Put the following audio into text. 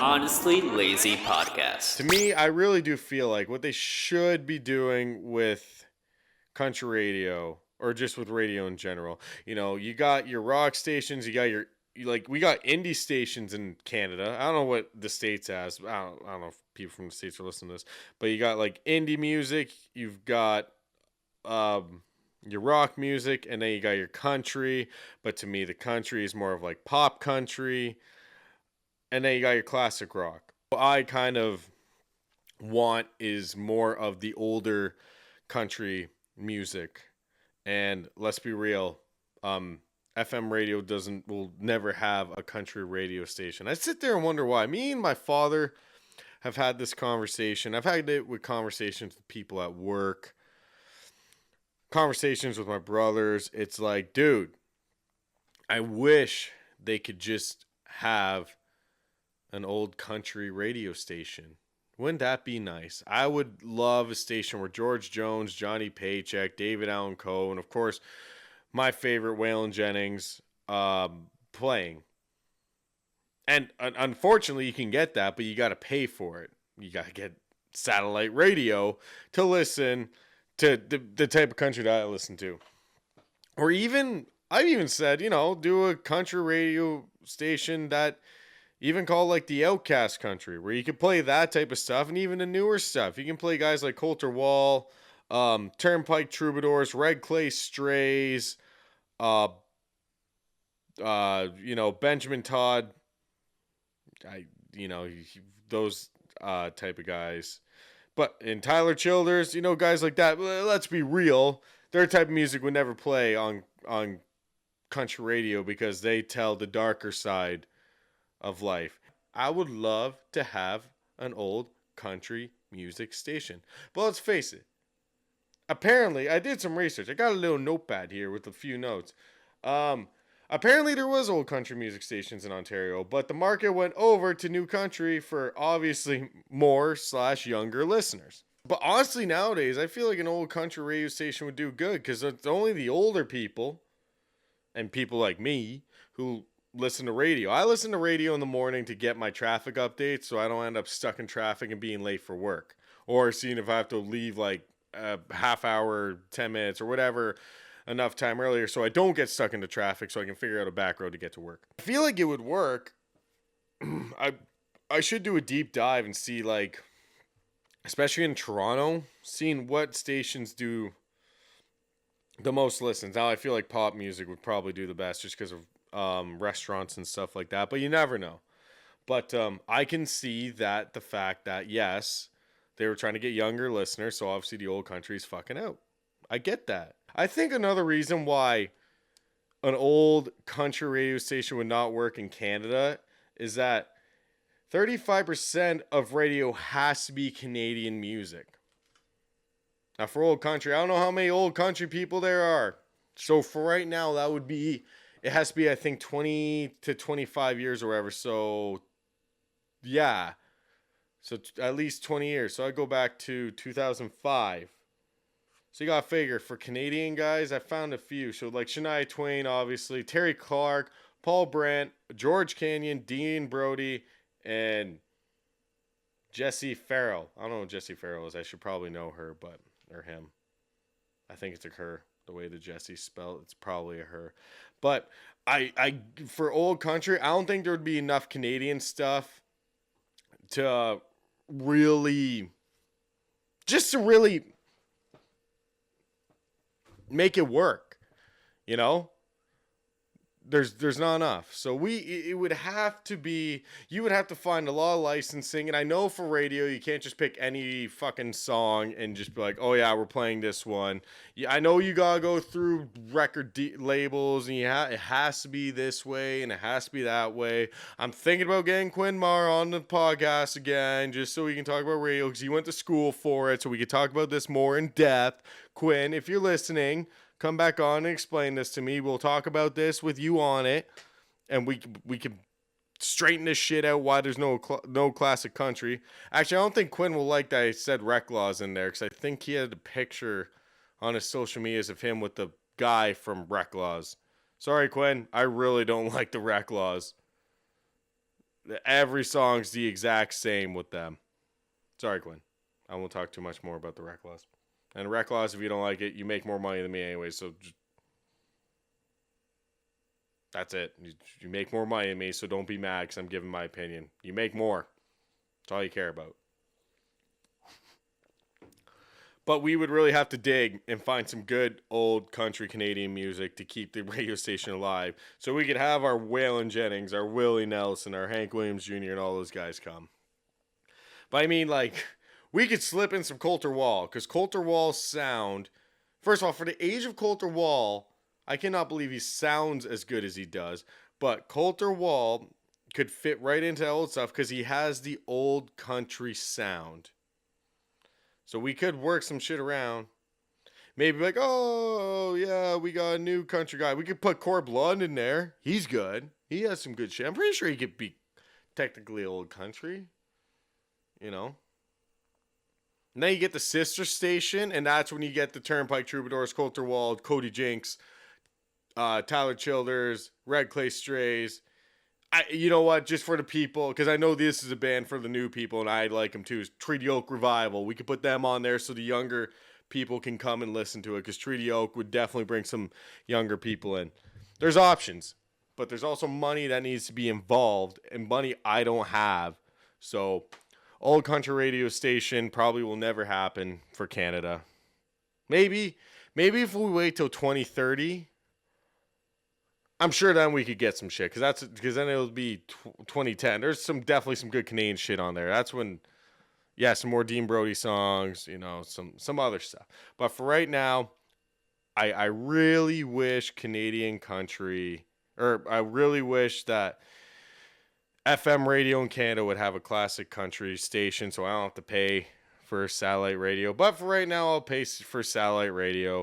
Honestly Lazy Podcast. To me, I really do feel like what they should be doing with country radio or just with radio in general. You know, you got your rock stations, we got indie stations in Canada. I don't know what the States has. I don't know if people from the States are listening to this, but you got like indie music, you've got your rock music, and then you got your country. But to me, the country is more of like pop country, and then you got your classic rock. What I kind of want is more of the older country music. And let's be real, FM radio will never have a country radio station. I sit there and wonder why. Me and my father have had this conversation. I've had it with conversations with people at work, conversations with my brothers. It's like, dude, I wish they could just have an old country radio station. Wouldn't that be nice? I would love a station where George Jones, Johnny Paycheck, David Allan Coe, and of course, my favorite, Waylon Jennings, playing. And unfortunately, you can get that, but you got to pay for it. You got to get satellite radio to listen to the type of country that I listen to. Or even, I've even said, do a country radio station that even called like the Outcast country, where you can play that type of stuff and even the newer stuff. You can play guys like Colter Wall, Turnpike Troubadours, Red Clay Strays, Benjamin Todd, those type of guys. But in Tyler Childers, guys like that, let's be real, their type of music would never play on country radio because they tell the darker side of life. I would love to have an old country music station. But let's face it. Apparently, I did some research. I got a little notepad here with a few notes. Apparently there was old country music stations in Ontario, but the market went over to new country for obviously more/younger listeners. But honestly, nowadays, I feel like an old country radio station would do good because it's only the older people and people like me who listen to radio. I listen to radio in the morning to get my traffic updates so I don't end up stuck in traffic and being late for work. Or seeing if I have to leave like a half hour, 10 minutes or whatever, enough time earlier so I don't get stuck into traffic so I can figure out a back road to get to work. I feel like it would work. I should do a deep dive and see, like, especially in Toronto, seeing what stations do the most listens. Now I feel like pop music would probably do the best just because of restaurants and stuff like that, but you never know. But I can see that the fact that, yes, they were trying to get younger listeners, so obviously the old country is fucking out. I get that. I think another reason why an old country radio station would not work in Canada is that 35% of radio has to be Canadian music. Now, for old country, I don't know how many old country people there are. So for right now, it has to be, I think, 20 to 25 years or whatever. So, yeah. So at least 20 years. So I go back to 2005. So you got to figure, for Canadian guys, I found a few. So like Shania Twain, obviously, Terry Clark, Paul Brandt, George Canyon, Dean Brody, and Jessie Farrell. I don't know who Jessie Farrell is. I should probably know her, or him. I think it's a her. The way the Jessie spelled, it's probably a her. But I for old country, I don't think there would be enough Canadian stuff to really make it work. There's not enough. So it would have to be, you would have to find a lot of licensing. And I know for radio, you can't just pick any fucking song and just be like, oh yeah, we're playing this one. Yeah, I know you gotta go through record labels and it has to be this way and it has to be that way. I'm thinking about getting Quinn Marr on the podcast again, just so we can talk about radio, because he went to school for it, so we could talk about this more in depth. Quinn, if you're listening, come back on and explain this to me. We'll talk about this with you on it, and we can straighten this shit out. Why there's no classic country. Actually, I don't think Quinn will like that I said Rec Laws in there, because I think he had a picture on his social medias of him with the guy from Rec Laws. Sorry, Quinn. I really don't like the Rec Laws. Every song's the exact same with them. Sorry, Quinn. I won't talk too much more about the rec laws. And rec laws, if you don't like it, you make more money than me anyway, so that's it. You make more money than me, so don't be mad because I'm giving my opinion. You make more. That's all you care about. But we would really have to dig and find some good old country Canadian music to keep the radio station alive. So we could have our Waylon Jennings, our Willie Nelson, our Hank Williams Jr., and all those guys come. But I mean, like, we could slip in some Coulter Wall, because Coulter Wall's sound, first of all, for the age of Coulter Wall, I cannot believe he sounds as good as he does. But Coulter Wall could fit right into old stuff because he has the old country sound. So we could work some shit around. Maybe like, oh, yeah, we got a new country guy. We could put Corb Lund in there. He's good. He has some good shit. I'm pretty sure he could be technically old country. You know? And then you get the sister station, and that's when you get the Turnpike Troubadours, Coulter Wall, Cody Jinks, Tyler Childers, Red Clay Strays. You know what? Just for the people, because I know this is a band for the new people, and I like them too. Is Treaty Oak Revival. We could put them on there so the younger people can come and listen to it, because Treaty Oak would definitely bring some younger people in. There's options, but there's also money that needs to be involved, and money I don't have. So, old country radio station probably will never happen for Canada. Maybe if we wait till 2030. I'm sure then we could get some shit because then it'll be 2010. There's definitely some good Canadian shit on there. That's when, yeah, some more Dean Brody songs, you know, some other stuff. But for right now, I really wish Canadian country, or I really wish that FM radio in Canada would have a classic country station, so I don't have to pay for satellite radio. But for right now, I'll pay for satellite radio.